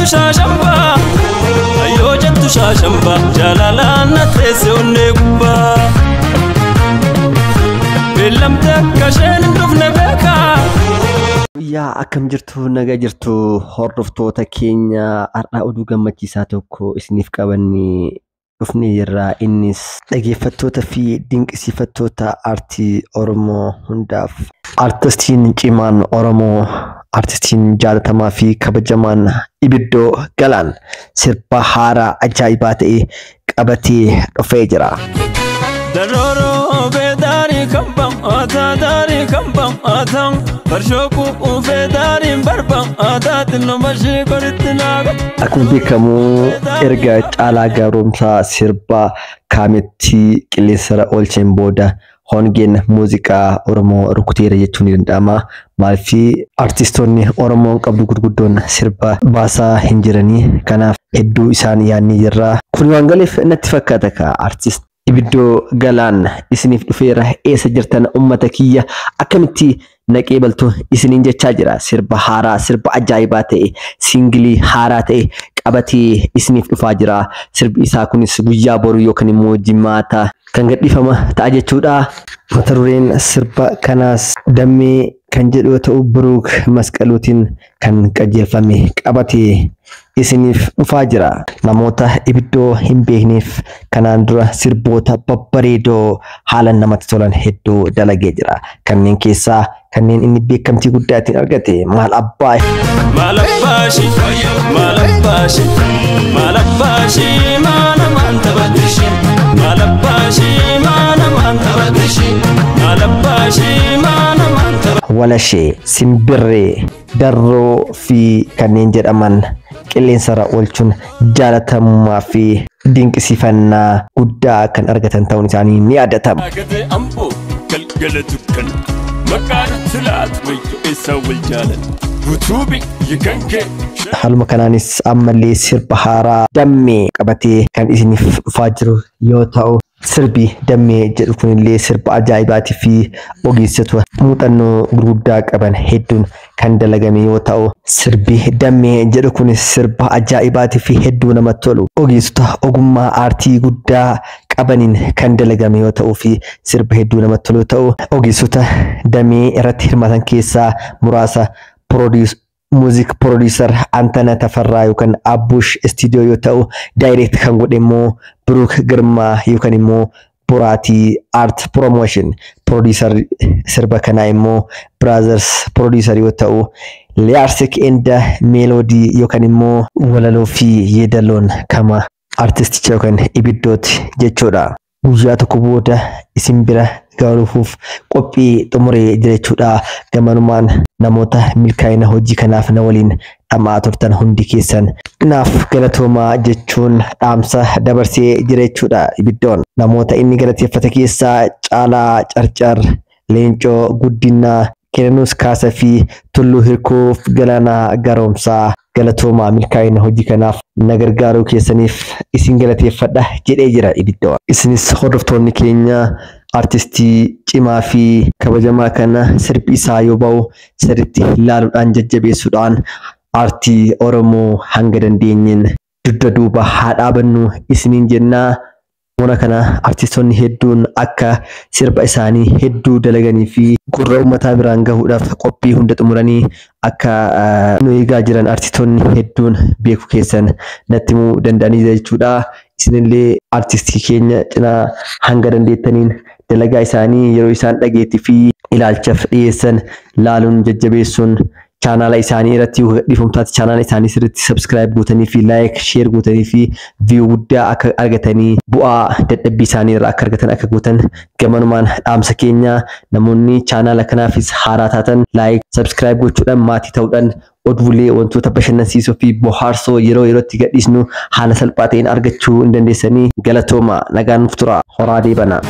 jettu shaashamba yoo jettu shaashamba jalalaan natteesse onnee gubbaa beellamte akka isheen hin dhufne beekaa. Yaa akkam jirtu nagaa jirtu hordoftoota keenya har'a oduu gammachiisaa tokko isiniif qabannee dhufnee jirra. Innis dhaggeeffattoota fi dinqisiifattoota aartii Oromoo hundaaf artistiin cimaan Oromoo artistiin jaalatamaa fi kabajamaan Ibiddoo Galaan sirba haaraa ajaa'ibaa ta'e qabatee dhufee jira. Daroro bedari kambam atadari kambam atam barshoku ufedari barbam atatinno bashi koritinaga. Akkuma beekamu erga Caalaa Gabromsaa sirba kaametti qilleensarra oolcheen booda hongeen muuziqaa Oromoo rukuteera jechuun ni danda'ama. Maalfi artistoonni Oromoo qabdu gurguddoon sirba baasaa hin jiranii kanaaf hedduu isaan yaadni jirra. Kun waan galeef natti fakkaata ka artist Ibiddoo Galaan isiniif dhufeera. Eessa jirtan ummata kiyya akkamitti naqee baltu isiniin jechaa jira. Sirba haaraa sirba ajaa'ibaa ta'e singilii haaraa ta'e qabatee isiniif dhufaa jira. Sirbi isaa kunis guyyaa boru yookaan immoo jimaata kan gadhiifama ta'a jechuudha. Mata dureen sirba kanaas dammee kan jedhu ta'u Biruuk Masqaluutiin kan qajeelfame qabatee isiniif dhufaa jira. Namoota Ibiddoo hin beekneef kanaan dura sirboota babbareedoo haalan namatti tolan hedduu dalagee jira. Kanneen keessaa kanneen inni beekamtii guddaa ittiin argate maal abbaa Malabashi Malabashi Malabashi mana manta badishi Malabashi mana manta badishi Malabashi mana manta walashee simbirree darroo fi kanneen jedhaman qilleensarra oolchuun jaalatamummaa fi dinqisiifannaa guddaa kan argatan ta'uun isaanii ni yaadatama. Haaluma kanaanis ammallee sirba haaraa dammee qabatee kan isiniif dhufaa jiru yoo ta'u sirbi dammee jedhu kunillee sirba ajaa'ibaatii fi ogeessota muuxannoo gurguddaa qaban hedduun kan dalagame yoo ta'u sirbi dammee jedhu kunis sirba ajaa'ibaatii fi hedduu namatti tolu ogeessota ogummaa aartii guddaa qabaniin kan dalagame yoo ta'u fi sirba hedduu namatti tolu ta'u ogeessota dammee irratti hirmaatan keessaa muraasa music producer Antana Tafarraa yookaan Abbush Studio yoo ta'u direct kan godhe immoo Biruuk Girmaa yookaan immoo Buraatii Art Promotion producer sirba kanaa immoo Brothers producer yoo ta'u Lyric and Melody yookaan immoo walaloo fi yeedaloon kama artisticha yookaan Ibiddooti jechuudha. Guyyaa tokko booda isin bira gaaruuf qophii xumuree jira jechuudha. Gamanumaan namoota milkaa'ina hojii kanaaf na waliin dhamaa turtan hundi keessan naaf galatoomaa jechuun dhaamsa dabarsee jira jechuudha. Ibiddoon namoota inni galateeffate keessaa Caalaa Carcar, Leencoo Guddinaa, Kennuus Kaasaa fi Tulluu Hirkoof Galaanaa Garoomsaa galatoomaa milkaa'ina hojii kanaaf na gargaaruu keessaniif isin galateeffadha jedhee jira Ibiddoon. Isinis hordoftoonni keenya artistii cimaa fi kabajamaa kana sirbi isaa yoo ba'u sirriitti ilaaluudhaan jajjabeessuudhaan aartii Oromoo hanga dandeenyeen dugda duuba haa dhaabannu isiniin jennaa. Mona kana artistoonni hedduun akka sirba isaanii hedduu dalaganii fi gurra uummataa biraan gahuudhaaf qophii hunda xumuranii akka nu eegaa jiran artistoonni hedduun beeku keessan natti himuu danda'anii jechuudha. Isinillee artistii keenya cinaa hanga dandeettaniin dalagaa isaanii yeroo isaan dhageettii fi ilaalchaaf dhiyeessan laaluun jajjabeessuun channel isaanii irratti dhifumtaati channel isaanii sirriitti subscribe gootanii fi like share gootanii fi view guddaa akka argatanii bu'aa dadhabbii isaanii irraa akka argatan akka gootan gamanumaan dhaamsa keenya. Namoonni channel kanaafis haaraa taatan like subscribe gochuudhaan maatii ta'uudhaan oduulee wantoota bashannansiisoo fi bohaarsoo yeroo yerootti gadhiisnu haala salphaa ta'een argachuu hin dandeessanii galatooma nagaan nuuf tura horaa deebana.